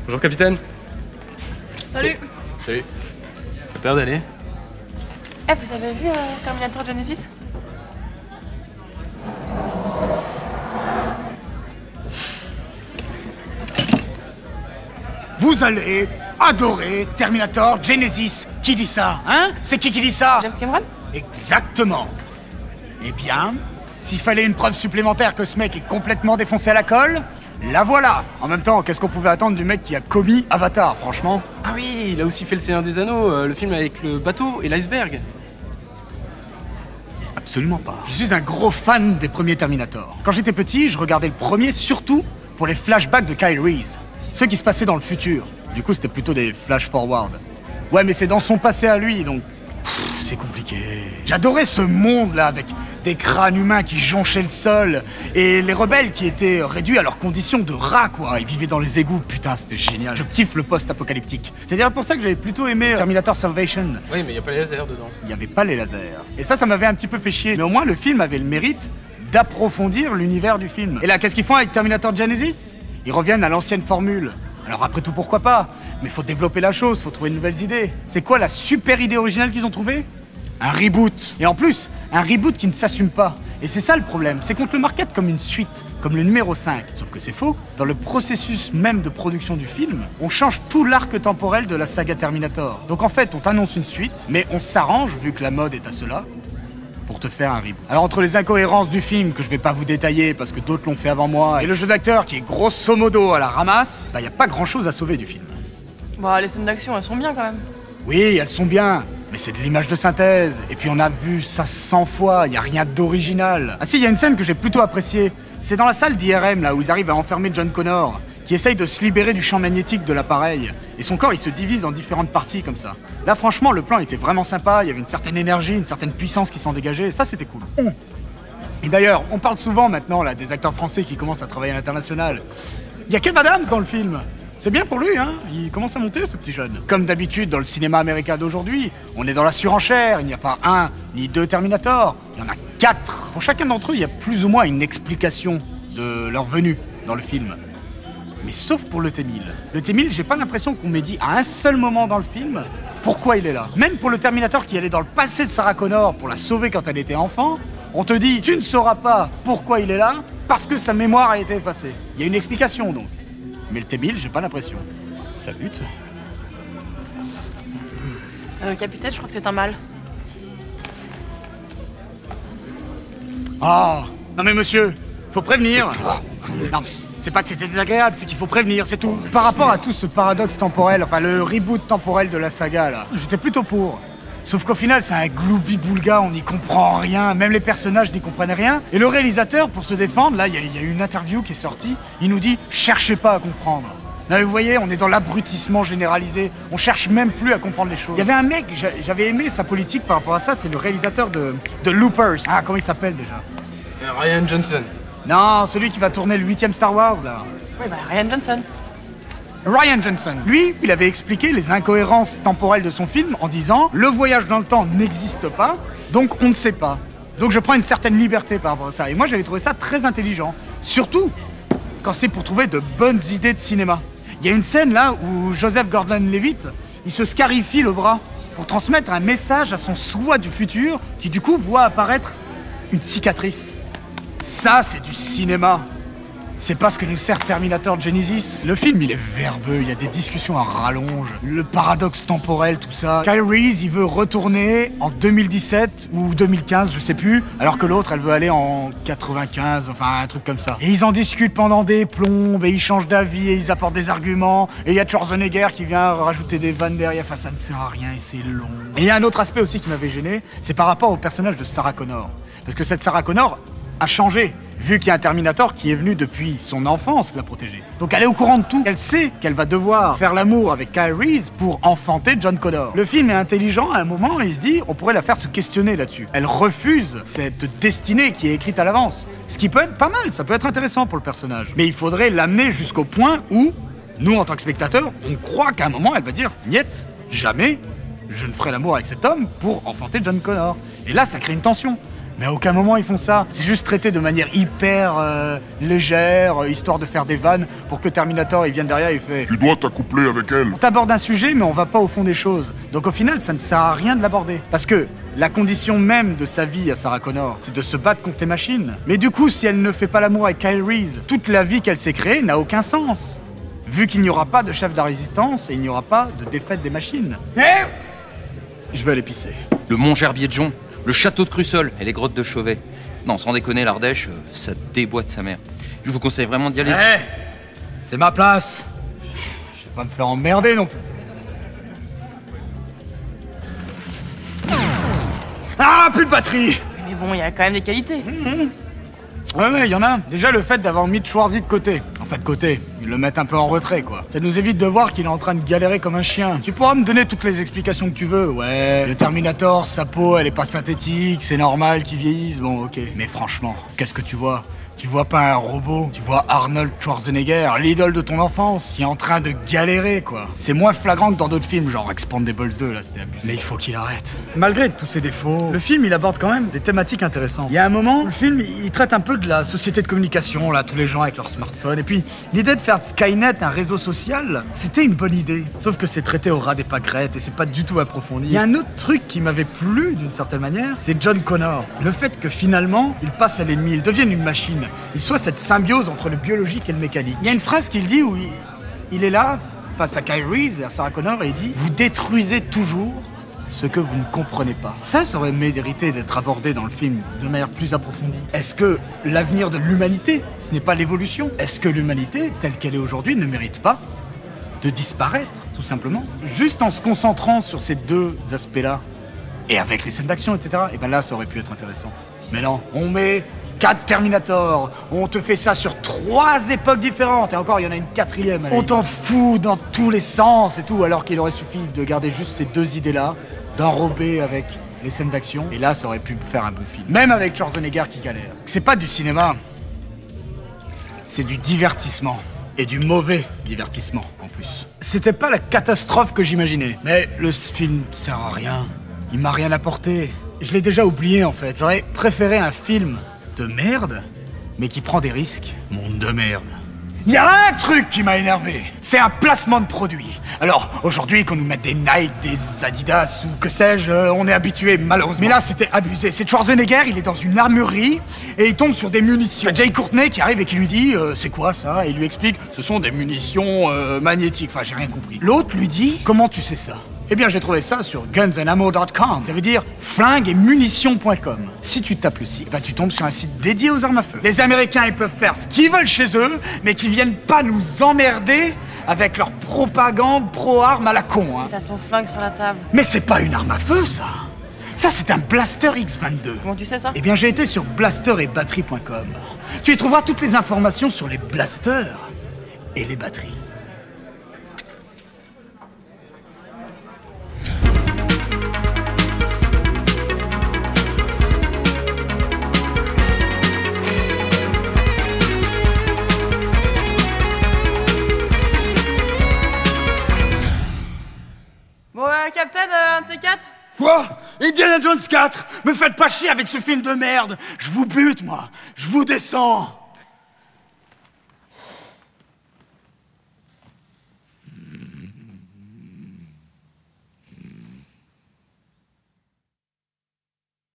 Bonjour capitaine. Salut. Salut. Ça perd d'aller. Eh, vous avez vu Terminator Genesis? Vous allez adorer Terminator Genesis. Qui dit ça, hein? C'est qui dit ça? James Cameron? Exactement. Eh bien, s'il fallait une preuve supplémentaire que ce mec est complètement défoncé à la colle, la voilà. En même temps, qu'est-ce qu'on pouvait attendre du mec qui a commis Avatar, franchement? Ah oui, il a aussi fait Le Seigneur des Anneaux, le film avec le bateau et l'iceberg. Absolument pas. Je suis un gros fan des premiers Terminator. Quand j'étais petit, je regardais le premier surtout pour les flashbacks de Kyle Reese. Ceux qui se passaient dans le futur. Du coup, c'était plutôt des flash-forward. Ouais, mais c'est dans son passé à lui, donc... c'est compliqué. J'adorais ce monde-là, avec des crânes humains qui jonchaient le sol, et les rebelles qui étaient réduits à leurs conditions de rats, quoi. Ils vivaient dans les égouts, putain, c'était génial. Je kiffe le post-apocalyptique. C'est d'ailleurs pour ça que j'avais plutôt aimé Terminator Salvation. Oui, mais il n'y a pas les lasers dedans. Il n'y avait pas les lasers. Et ça m'avait un petit peu fait chier. Mais au moins, le film avait le mérite d'approfondir l'univers du film. Et là, qu'est-ce qu'ils font avec Terminator Genesis? Ils reviennent à l'ancienne formule. Alors après tout, pourquoi pas? Mais faut développer la chose, faut trouver de nouvelles idées. C'est quoi la super idée originale qu'ils ont trouvée? Un reboot. Et en plus, un reboot qui ne s'assume pas. Et c'est ça le problème, c'est qu'on te le market comme une suite, comme le numéro 5. Sauf que c'est faux. Dans le processus même de production du film, on change tout l'arc temporel de la saga Terminator. Donc en fait, on t'annonce une suite, mais on s'arrange, vu que la mode est à cela, pour te faire un reboot. Alors entre les incohérences du film, que je vais pas vous détailler parce que d'autres l'ont fait avant moi, et le jeu d'acteur qui est grosso modo à la ramasse, bah y a pas grand chose à sauver du film. Bon, les scènes d'action, elles sont bien quand même. Oui, elles sont bien, mais c'est de l'image de synthèse, et puis on a vu ça 100 fois, y a rien d'original. Ah si, y a une scène que j'ai plutôt appréciée, c'est dans la salle d'IRM là où ils arrivent à enfermer John Connor, qui essaye de se libérer du champ magnétique de l'appareil, et son corps il se divise en différentes parties comme ça. Là franchement le plan était vraiment sympa, il y avait une certaine énergie, une certaine puissance qui s'en dégageait, ça c'était cool. Et d'ailleurs, on parle souvent maintenant là des acteurs français qui commencent à travailler à l'international. Il y a Kev Adams dans le film. C'est bien pour lui, hein, il commence à monter ce petit jeune. Comme d'habitude dans le cinéma américain d'aujourd'hui, on est dans la surenchère, il n'y a pas un ni deux Terminator, il y en a 4. Pour chacun d'entre eux, il y a plus ou moins une explication de leur venue dans le film. Mais sauf pour le T-1000. Le T-1000, j'ai pas l'impression qu'on m'ait dit à un seul moment dans le film pourquoi il est là. Même pour le Terminator qui allait dans le passé de Sarah Connor pour la sauver quand elle était enfant, on te dit tu ne sauras pas pourquoi il est là parce que sa mémoire a été effacée. Il y a une explication donc. Mais le T-1000, j'ai pas l'impression. Ça bute. Capitaine, je crois que c'est un mal. Ah, non mais monsieur, faut prévenir. Non, c'est pas que c'était désagréable, c'est qu'il faut prévenir, c'est tout. Par rapport à tout ce paradoxe temporel, enfin le reboot temporel de la saga là, j'étais plutôt pour. Sauf qu'au final, c'est un gloubi-boulga, on n'y comprend rien, même les personnages n'y comprennent rien. Et le réalisateur, pour se défendre, là, il y a eu une interview qui est sortie, il nous dit « cherchez pas à comprendre ». Là, vous voyez, on est dans l'abrutissement généralisé, on cherche même plus à comprendre les choses. Il y avait un mec, j'avais aimé sa politique par rapport à ça, c'est le réalisateur de Loopers. Ah, comment il s'appelle déjà? Ryan Johnson. Non, celui qui va tourner le 8e Star Wars, là. Oui, bah Ryan Johnson. Ryan Johnson. Lui, il avait expliqué les incohérences temporelles de son film en disant « Le voyage dans le temps n'existe pas, donc on ne sait pas. Donc je prends une certaine liberté par rapport à ça. » Et moi, j'avais trouvé ça très intelligent. Surtout quand c'est pour trouver de bonnes idées de cinéma. Il y a une scène là où Joseph Gordon-Levitt, il se scarifie le bras pour transmettre un message à son soi du futur qui du coup voit apparaître une cicatrice. Ça, c'est du cinéma. C'est pas ce que nous sert Terminator Genesis. Le film, il est verbeux, il y a des discussions à rallonge, le paradoxe temporel, tout ça. Kyle Reese, il veut retourner en 2017 ou 2015, je sais plus, alors que l'autre, elle veut aller en 95, enfin un truc comme ça. Et ils en discutent pendant des plombes, et ils changent d'avis, et ils apportent des arguments, et il y a Schwarzenegger qui vient rajouter des vannes derrière, enfin ça ne sert à rien et c'est long. Et il y a un autre aspect aussi qui m'avait gêné, c'est par rapport au personnage de Sarah Connor. Parce que cette Sarah Connor a changé. Vu qu'il y a un Terminator qui est venu depuis son enfance la protéger. Donc elle est au courant de tout. Elle sait qu'elle va devoir faire l'amour avec Kyle Reese pour enfanter John Connor. Le film est intelligent à un moment, il se dit on pourrait la faire se questionner là-dessus. Elle refuse cette destinée qui est écrite à l'avance. Ce qui peut être pas mal, ça peut être intéressant pour le personnage. Mais il faudrait l'amener jusqu'au point où, nous en tant que spectateurs, on croit qu'à un moment elle va dire niet, jamais je ne ferai l'amour avec cet homme pour enfanter John Connor. Et là ça crée une tension. Mais à aucun moment ils font ça. C'est juste traité de manière hyper légère, histoire de faire des vannes pour que Terminator il vienne derrière et il fait... Tu dois t'accoupler avec elle. On t'aborde un sujet mais on va pas au fond des choses. Donc au final ça ne sert à rien de l'aborder. Parce que la condition même de sa vie à Sarah Connor, c'est de se battre contre les machines. Mais du coup si elle ne fait pas l'amour avec Kyle Reese, toute la vie qu'elle s'est créée n'a aucun sens. Vu qu'il n'y aura pas de chef de la résistance et il n'y aura pas de défaite des machines. Je vais aller pisser. Le mont Gerbier-de-Jon, le château de Crussol et les grottes de Chauvet. Non, sans déconner, l'Ardèche, ça déboîte sa mère. Je vous conseille vraiment d'y aller. C'est ma place. Je vais pas me faire emmerder non plus. Ah, plus de batterie. Mais bon, il y a quand même des qualités. Ouais, il y en a. Déjà, le fait d'avoir mis Schwarzy de côté. Enfin, de côté. Ils le mettent un peu en retrait, quoi. Ça nous évite de voir qu'il est en train de galérer comme un chien. Tu pourras me donner toutes les explications que tu veux. Ouais, le Terminator, sa peau, elle est pas synthétique, c'est normal qu'il vieillisse. Bon, ok. Mais franchement, qu'est-ce que tu vois ? Tu vois pas un robot, tu vois Arnold Schwarzenegger, l'idole de ton enfance, qui est en train de galérer, quoi. C'est moins flagrant que dans d'autres films, genre Expendables 2, là, c'était abusé. Mais il faut qu'il arrête. Malgré tous ses défauts, le film, il aborde quand même des thématiques intéressantes. Il y a un moment, le film, il traite un peu de la société de communication, là, tous les gens avec leur smartphone. Et puis, l'idée de faire de Skynet un réseau social, c'était une bonne idée. Sauf que c'est traité au ras des pâquerettes et c'est pas du tout approfondi. Il y a un autre truc qui m'avait plu, d'une certaine manière, c'est John Connor. Le fait que finalement, il passe à l'ennemi, il devienne une machine. Il soit cette symbiose entre le biologique et le mécanique. Il y a une phrase qu'il dit où il est là, face à Kyle Reese et à Sarah Connor, et il dit « Vous détruisez toujours ce que vous ne comprenez pas ». Ça aurait mérité d'être abordé dans le film de manière plus approfondie. Est-ce que l'avenir de l'humanité, ce n'est pas l'évolution? Est-ce que l'humanité, telle qu'elle est aujourd'hui, ne mérite pas de disparaître, tout simplement? Juste en se concentrant sur ces deux aspects-là, et avec les scènes d'action, etc., et ben là, ça aurait pu être intéressant. Mais non, on met 4 Terminator, on te fait ça sur 3 époques différentes, et encore il y en a une 4e. On t'en fout dans tous les sens et tout, alors qu'il aurait suffi de garder juste ces deux idées-là, d'enrober avec les scènes d'action, et là ça aurait pu faire un bon film. Même avec Schwarzenegger qui galère. C'est pas du cinéma, c'est du divertissement. Et du mauvais divertissement en plus. C'était pas la catastrophe que j'imaginais. Mais le film sert à rien. Il m'a rien apporté. Je l'ai déjà oublié en fait. J'aurais préféré un film de merde, mais qui prend des risques. Monde de merde. Il y a un truc qui m'a énervé, c'est un placement de produit. Alors, aujourd'hui, qu'on nous mette des Nike, des Adidas ou que sais-je, on est habitué, malheureusement. Mais là, c'était abusé. C'est Schwarzenegger, il est dans une armurerie et il tombe sur des munitions. T'as Jay Courtney qui arrive et qui lui dit c'est quoi ça? Et il lui explique ce sont des munitions magnétiques. Enfin, j'ai rien compris. L'autre lui dit comment tu sais ça? Eh bien, j'ai trouvé ça sur gunsandammo.com. Ça veut dire flingues et munitions.com. Si tu tapes le site, bah, tu tombes sur un site dédié aux armes à feu. Les Américains, ils peuvent faire ce qu'ils veulent chez eux, mais qu'ils viennent pas nous emmerder avec leur propagande pro-armes à la con, hein. T'as ton flingue sur la table. Mais c'est pas une arme à feu, ça. Ça, c'est un Blaster X22. Comment tu sais ça? Eh bien, j'ai été sur blasteretbatterie.com. Tu y trouveras toutes les informations sur les blasters et les batteries. Bon, Captain, un de ces 4? Quoi? Indiana Jones 4? Me faites pas chier avec ce film de merde. Je vous bute, moi. Je vous descends.